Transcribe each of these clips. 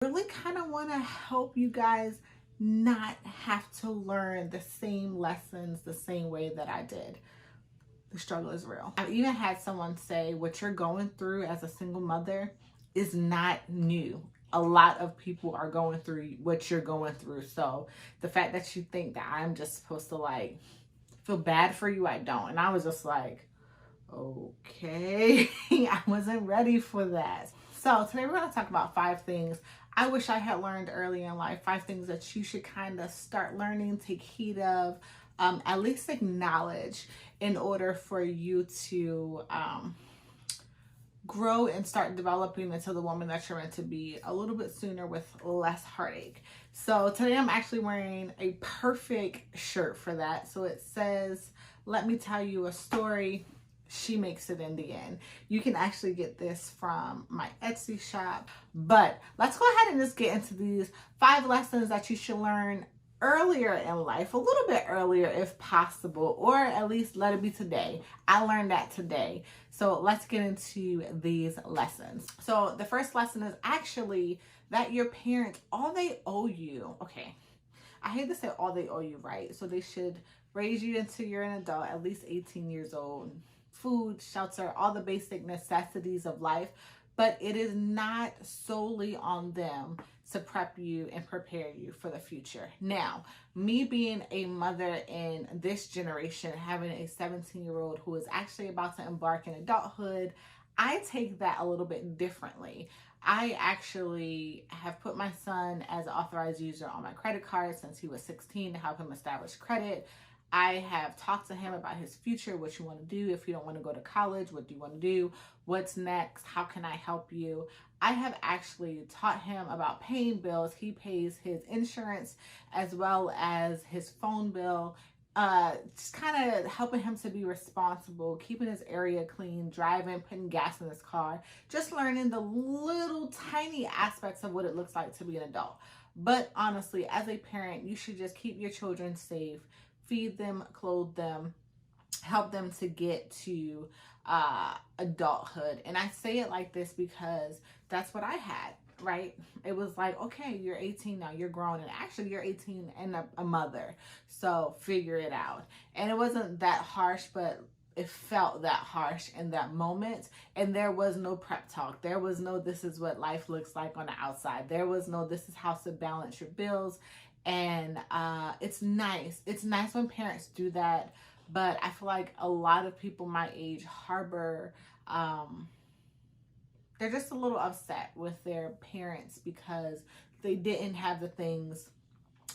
Really kind of want to help you guys not have to learn the same lessons the same way that I did. The struggle is real. I've even had someone say what you're going through as a single mother is not new. A lot of people are going through what you're going through. So the fact that you think that I'm just supposed to like feel bad for you, I don't. And I was just like, okay, I wasn't ready for that. So today we're going to talk about 5 things I wish I had learned early in life. 5 things that you should kind of start learning, take heed of, at least acknowledge in order for you to grow and start developing into the woman that you're meant to be a little bit sooner with less heartache. So today I'm actually wearing a perfect shirt for that. So it says, "Let me tell you a story. She makes it in the end." You can actually get this from my Etsy shop. But let's go ahead and just get into these 5 lessons that you should learn earlier in life, a little bit earlier if possible, or at least let it be today. I learned that today. So let's get into these lessons. So the first lesson is actually that your parents, all they owe you, okay, I hate to say all they owe you, right? So they should raise you until you're an adult, at least 18 years old, food, shelter, all the basic necessities of life. But it is not solely on them to prep you and prepare you for the future. Now, me being a mother in this generation, having a 17-year-old who is actually about to embark in adulthood, I take that a little bit differently. I actually have put my son as an authorized user on my credit card since he was 16 to help him establish credit. I have talked to him about his future, what you want to do. If you don't want to go to college, what do you want to do? What's next? How can I help you? I have actually taught him about paying bills. He pays his insurance as well as his phone bill. Just kind of helping him to be responsible, keeping his area clean, driving, putting gas in his car, just learning the little tiny aspects of what it looks like to be an adult. But honestly, as a parent, you should just keep your children safe, feed them, clothe them, help them to get to adulthood. And I say it like this because that's what I had, right? It was like, okay, you're 18 now, you're grown, and actually you're 18 and a mother, so figure it out. And it wasn't that harsh, but it felt that harsh in that moment. And there was no prep talk. There was no, this is what life looks like on the outside. There was no, this is how to balance your bills. And it's nice. It's nice when parents do that. But I feel like a lot of people my age harbor, they're just a little upset with their parents because they didn't have the things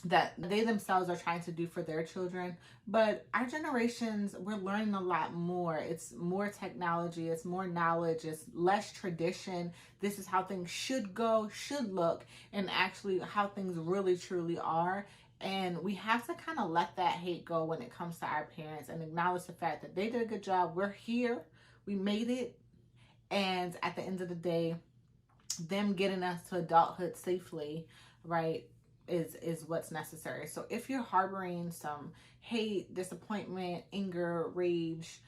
that they themselves are trying to do for their children. But our generations, we're learning a lot more. It's more technology, it's more knowledge, it's less tradition. This is how things should go, should look, and actually how things really truly are. And we have to kind of let that hate go when it comes to our parents and acknowledge the fact that they did a good job. We're here, we made it. And at the end of the day, them getting us to adulthood safely, right, is what's necessary. So if you're harboring some hate, disappointment, anger, rage,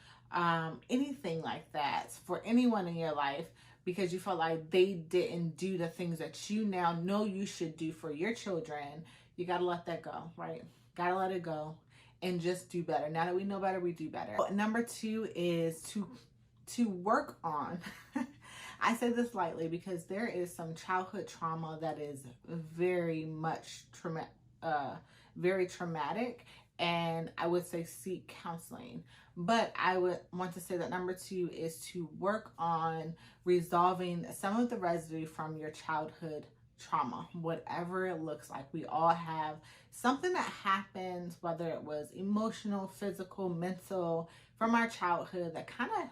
anything like that for anyone in your life, because you felt like they didn't do the things that you now know you should do for your children, you got to let that go, right? Got to let it go and just do better. Now that we know better, we do better. Number 2 is to work on I say this lightly because there is some childhood trauma that is very much very traumatic, and I would say seek counseling. But I would want to say that number 2 is to work on resolving some of the residue from your childhood trauma, whatever it looks like. We all have something that happened, whether it was emotional, physical, mental, from our childhood that kind of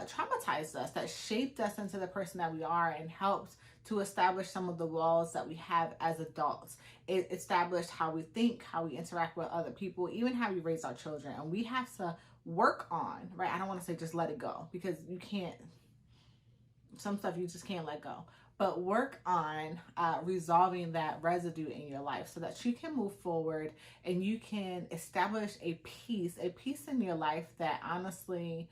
traumatized us, that shaped us into the person that we are and helped to establish some of the walls that we have as adults. It established how we think, how we interact with other people, even how we raise our children. And we have to work on, right? I don't want to say just let it go, because you can't, some stuff you just can't let go. But work on resolving that residue in your life so that you can move forward and you can establish a peace in your life that honestly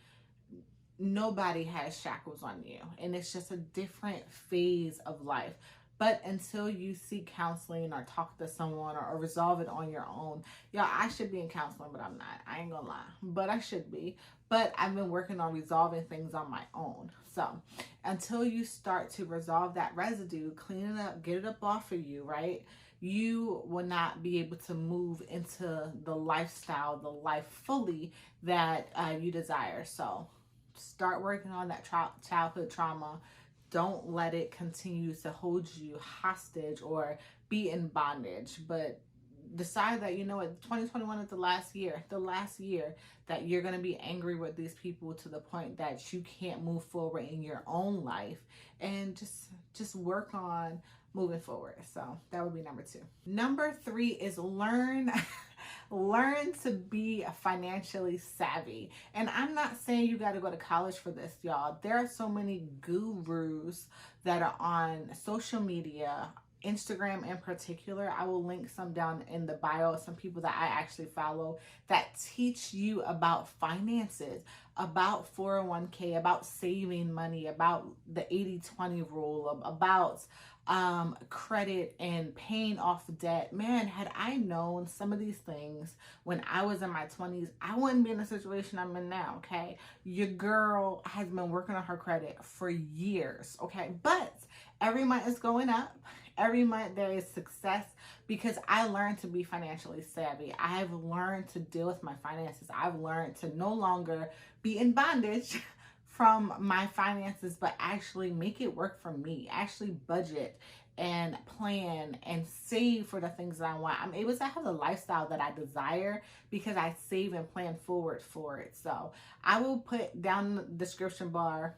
nobody has shackles on you, and it's just a different phase of life. But until you seek counseling or talk to someone or resolve it on your own, y'all, I should be in counseling, but I'm not. I ain't gonna lie, but I should be. But I've been working on resolving things on my own. So until you start to resolve that residue, clean it up, get it up off of you, right? You will not be able to move into the lifestyle, the life fully that you desire. So start working on that childhood trauma. Don't let it continue to hold you hostage or be in bondage, but decide that, you know what, 2021 is the last year that you're going to be angry with these people to the point that you can't move forward in your own life, and just work on moving forward. So that would be number 2. Number 3 is learn to be financially savvy. And I'm not saying you got to go to college for this, y'all. There are so many gurus that are on social media, Instagram in particular. I will link some down in the bio, some people that I actually follow that teach you about finances, about 401k, about saving money, about the 80-20 rule, about credit and paying off debt. Man, had I known some of these things when I was in my 20s, I wouldn't be in the situation I'm in now, okay? Your girl has been working on her credit for years, okay? But every month is going up. Every month there is success because I learned to be financially savvy. I've learned to deal with my finances. I've learned to no longer be in bondage from my finances, but actually make it work for me. Actually budget and plan and save for the things that I want. I'm able to have the lifestyle that I desire because I save and plan forward for it. So I will put down in the description bar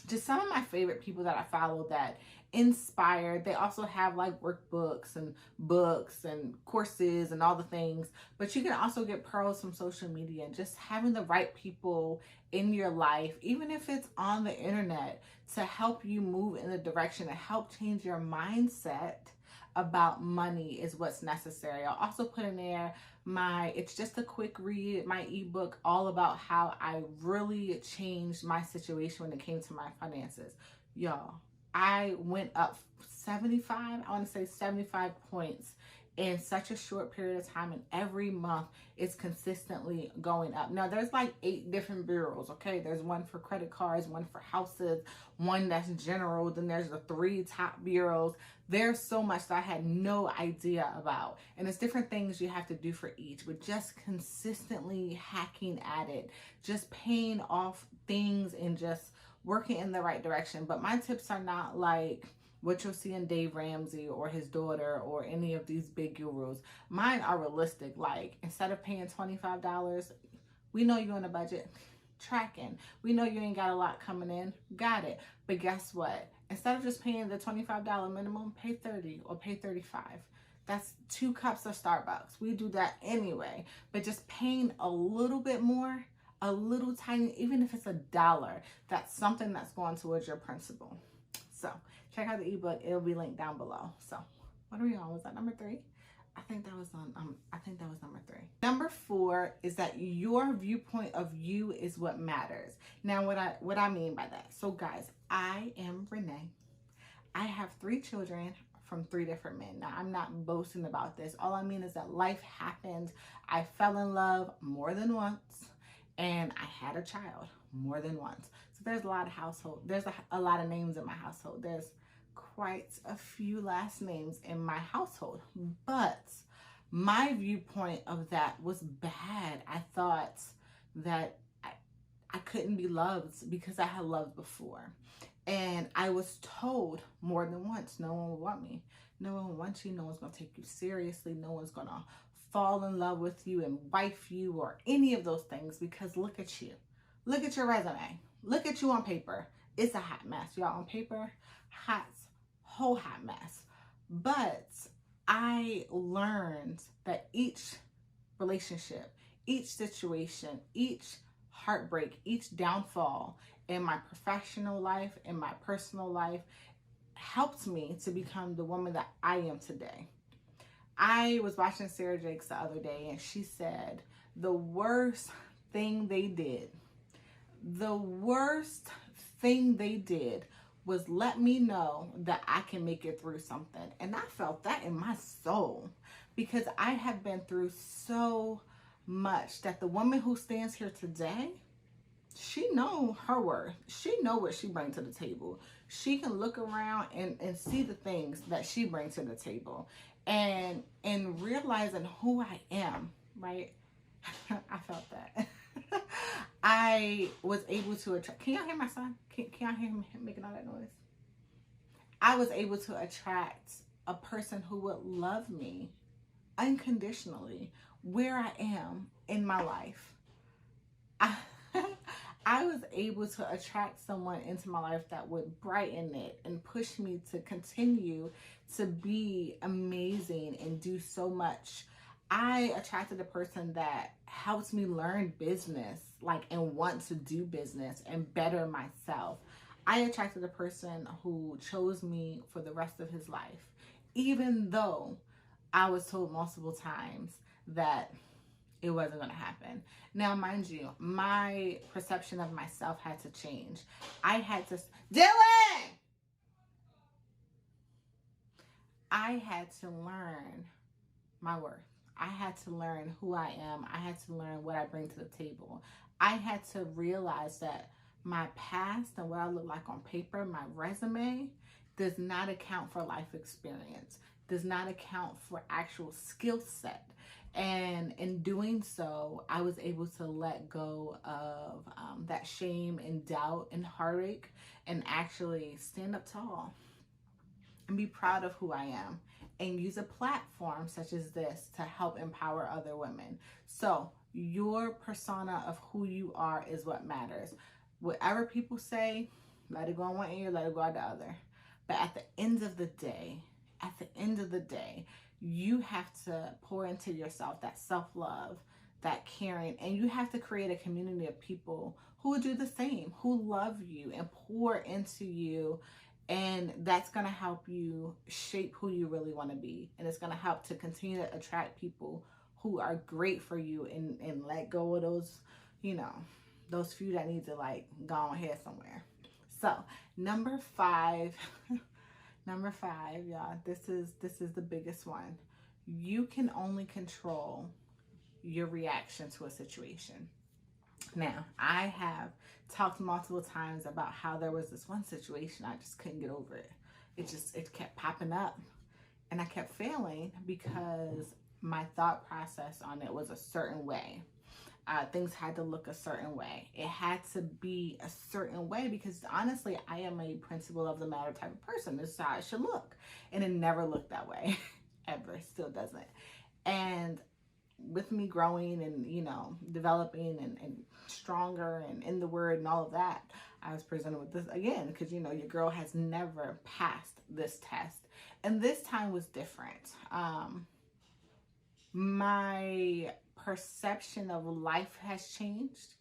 just some of my favorite people that I follow that inspired. They also have like workbooks and books and courses and all the things, but you can also get pearls from social media, and just having the right people in your life, even if it's on the internet, to help you move in the direction and help change your mindset about money is what's necessary. I'll also put in there it's just a quick read, my ebook, all about how I really changed my situation when it came to my finances. Y'all, I went up 75 points in such a short period of time, and every month it's consistently going up. Now there's like 8 different bureaus, okay? There's one for credit cards, one for houses, one that's general, then there's the 3 top bureaus. There's so much that I had no idea about, and it's different things you have to do for each, but just consistently hacking at it, just paying off things and just working in the right direction. But my tips are not like what you'll see in Dave Ramsey or his daughter or any of these big gurus. Mine are realistic. Like, instead of paying $25, we know you're on a budget, tracking. We know you ain't got a lot coming in, got it. But guess what? Instead of just paying the $25 minimum, pay $30 or pay $35. That's 2 cups of Starbucks. We do that anyway. But just paying a little bit more, a little tiny, even if it's $1, that's something that's going towards your principal. So check out the ebook. It'll be linked down below. So what are we on? Was that number 3? I think that was number 3. Number 4 is that your viewpoint of you is what matters. Now, what I mean by that. So guys, I am Renee. I have 3 children from 3 different men. Now, I'm not boasting about this. All I mean is that life happened. I fell in love more than once, and I had a child more than once. So there's a lot of there's a lot of names in my household. There's quite a few last names in my household, but my viewpoint of that was bad. I thought that I couldn't be loved because I had loved before. And I was told more than once, no one will want me. No one will want you. No one's going to take you seriously. No one's going to fall in love with you and wife you or any of those things, because look at you. Look at your resume. Look at you on paper. It's a hot mess. Y'all, on paper, whole hot mess. But I learned that each relationship, each situation, each heartbreak, each downfall in my professional life, in my personal life, helped me to become the woman that I am today. I was watching Sarah Jakes the other day, and she said the worst thing they did was let me know that I can make it through something. And I felt that in my soul because I have been through so much that the woman who stands here today, she know her worth. She know what she brings to the table. She can look around and see the things that she brings to the table. And realizing who I am, right? I felt that. I was able to attract. Can y'all hear my son? Can y'all hear him making all that noise? I was able to attract a person who would love me unconditionally where I am in my life. I was able to attract someone into my life that would brighten it and push me to continue to be amazing and do so much. I attracted a person that helps me learn business, like, and want to do business and better myself. I attracted a person who chose me for the rest of his life, even though I was told multiple times that it wasn't going to happen. Now, mind you, my perception of myself had to change. I had to, Dylan! I had to learn my worth. I had to learn who I am. I had to learn what I bring to the table. I had to realize that my past and what I look like on paper, my resume, does not account for life experience, does not account for actual skill set. And in doing so, I was able to let go of that shame and doubt and heartache and actually stand up tall and be proud of who I am and use a platform such as this to help empower other women. So your persona of who you are is what matters. Whatever people say, let it go on one ear, let it go out the other. But at the end of the day, you have to pour into yourself that self-love, that caring, and you have to create a community of people who will do the same, who love you and pour into you. And that's going to help you shape who you really want to be. And it's going to help to continue to attract people who are great for you and let go of those, you know, those few that need to like go ahead somewhere. So number five, y'all, this is the biggest one. You can only control your reaction to a situation. Now, I have talked multiple times about how there was this one situation I just couldn't get over it. It kept popping up and I kept failing because my thought process on it was a certain way. Things had to look a certain way. It had to be a certain way because honestly, I am a principle of the matter type of person. This is how it should look. And it never looked that way, ever, still doesn't. And with me growing and, you know, developing and stronger and in the word and all of that, I was presented with this again because, you know, your girl has never passed this test. And this time was different. My perception of life has changed.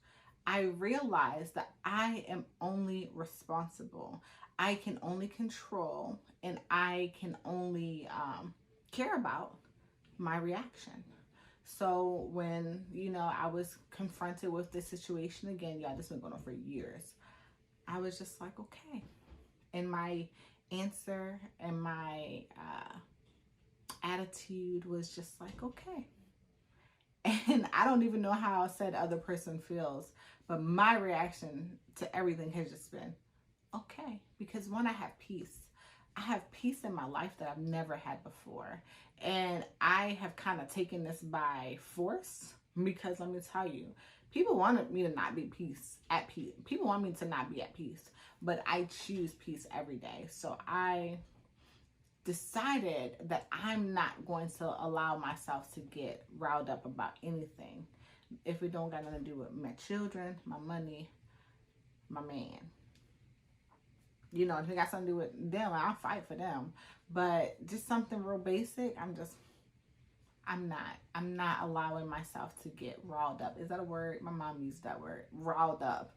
I realized that I am only responsible. I can only control and I can only care about my reaction. So when, you know, I was confronted with this situation again, y'all, this has been going on for years. I was just like, okay. And my answer and my attitude was just like, okay. And I don't even know how said other person feels, but my reaction to everything has just been, okay. Because one, I have peace. I have peace in my life that I've never had before. And I have kind of taken this by force because let me tell you, people wanted me to not be at peace. People want me to not be at peace, but I choose peace every day. So I decided that I'm not going to allow myself to get riled up about anything if it don't got nothing to do with my children, my money, my man. You know, if it got something to do with them, I'll fight for them. But just something real basic, I'm not allowing myself to get riled up. Is that a word? My mom used that word, riled up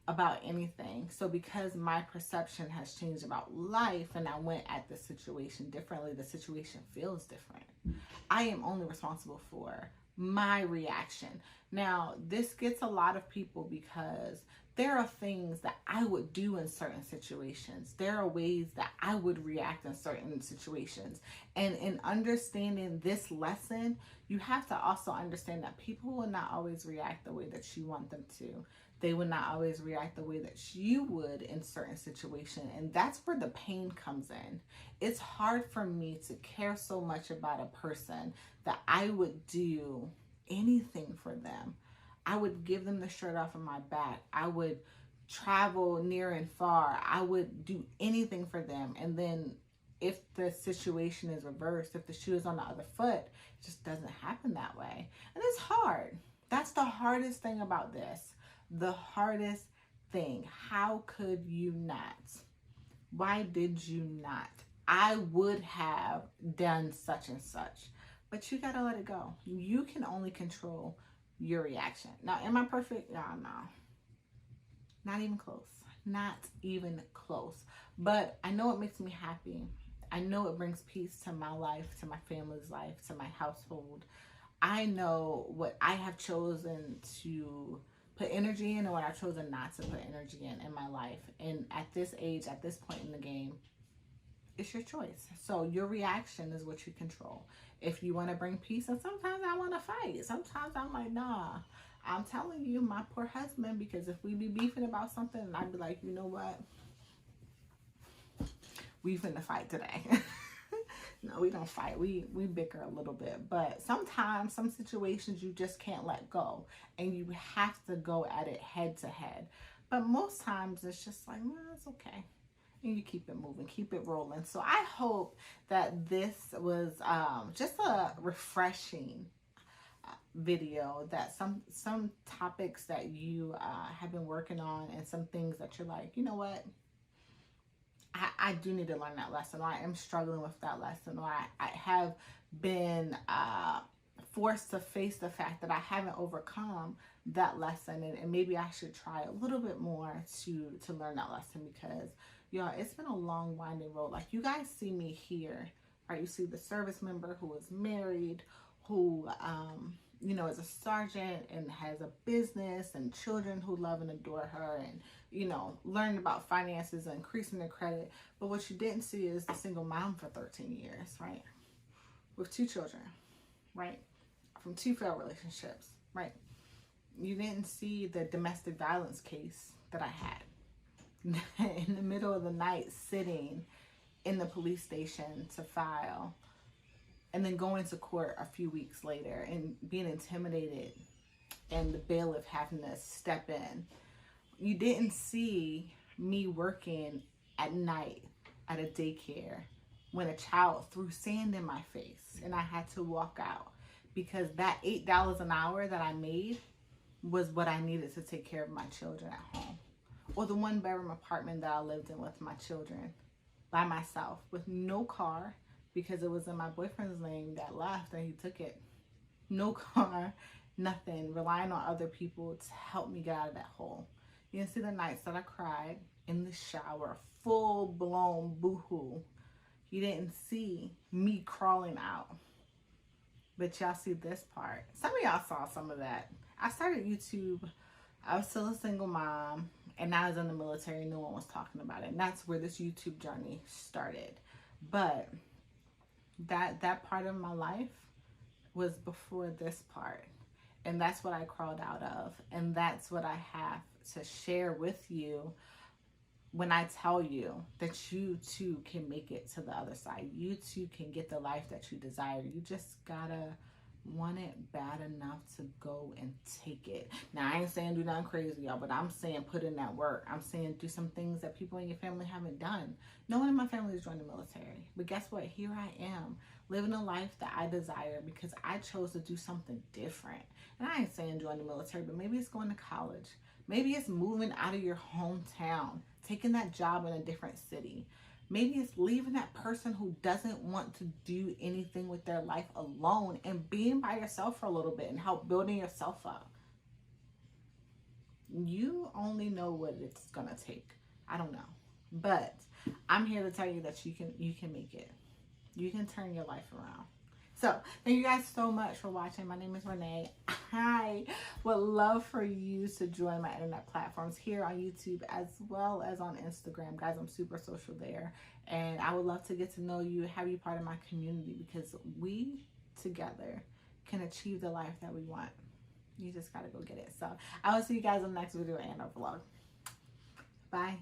about anything. So because my perception has changed about life and I went at the situation differently, the situation feels different. I am only responsible for my reaction. Now, this gets a lot of people because there are things that I would do in certain situations. There are ways that I would react in certain situations. And in understanding this lesson, you have to also understand that people will not always react the way that you want them to. They will not always react the way that you would in certain situations. And that's where the pain comes in. It's hard for me to care so much about a person that I would do anything for them. I would give them the shirt off of my back. I would travel near and far. I would do anything for them. And then if the situation is reversed, if the shoe is on the other foot, it just doesn't happen that way. And it's hard. That's the hardest thing about this. The hardest thing. How could you not? Why did you not? I would have done such and such. But you gotta let it go. You can only control your reaction. Now, am I perfect? No. Not even close. Not even close. But I know it makes me happy. I know it brings peace to my life, to my family's life, to my household. I know what I have chosen to put energy in and what I've chosen not to put energy in my life. And at this age, at this point in the game, it's your choice. So your reaction is what you control. If you want to bring peace, and sometimes I want to fight. Sometimes I'm like, nah, I'm telling you, my poor husband, because if we be beefing about something, and I'd be like, you know what? We finna fight today. No, we don't fight. We bicker a little bit. But sometimes, some situations you just can't let go. And you have to go at it head to head. But most times it's just like, well, it's okay. And you keep it moving, keep it rolling. So I hope that this was just a refreshing video, that some topics that you have been working on, and some things that you're like, you know what, I do need to learn that lesson, or I am struggling with that lesson, or I have been forced to face the fact that I haven't overcome that lesson, and maybe I should try a little bit more to learn that lesson, because y'all, it's been a long, winding road. Like, you guys see me here, right? You see the service member who is married, who, you know, is a sergeant and has a business and children who love and adore her, and, you know, learning about finances and increasing their credit. But what you didn't see is the single mom for 13 years, right? With 2 children, right? From 2 failed relationships, right? You didn't see the domestic violence case that I had. In the middle of the night, sitting in the police station to file, and then going to court a few weeks later and being intimidated, and the bailiff having to step in. You didn't see me working at night at a daycare when a child threw sand in my face and I had to walk out, because that $8 an hour that I made was what I needed to take care of my children at home. Or the 1-bedroom apartment that I lived in with my children by myself, with no car, because it was in my boyfriend's name that left and he took it. No car, nothing, relying on other people to help me get out of that hole. You didn't see the nights that I cried in the shower, full-blown boo-hoo. You didn't see me crawling out. But y'all see this part. Some of y'all saw some of that. I started YouTube. I was still a single mom, and I was in the military. No one was talking about it. And that's where this YouTube journey started. But that part of my life was before this part. And that's what I crawled out of. And that's what I have to share with you when I tell you that you too can make it to the other side. You too can get the life that you desire. You just gotta want it bad enough to go and take it. Now, I ain't saying do nothing crazy, y'all, but I'm saying put in that work. I'm saying do some things that people in your family haven't done. No one in my family has joined the military. But guess what? Here I am, living a life that I desire because I chose to do something different. And I ain't saying join the military, but maybe it's going to college. Maybe it's moving out of your hometown, taking that job in a different city. Maybe it's leaving that person who doesn't want to do anything with their life alone and being by yourself for a little bit and help building yourself up. You only know what it's gonna take. I don't know. But I'm here to tell you that you can make it. You can turn your life around. So thank you guys so much for watching. My name is Renee. I would love for you to join my internet platforms here on YouTube as well as on Instagram. Guys, I'm super social there. And I would love to get to know you, have you part of my community, because we together can achieve the life that we want. You just got to go get it. So I will see you guys in the next video and a vlog. Bye.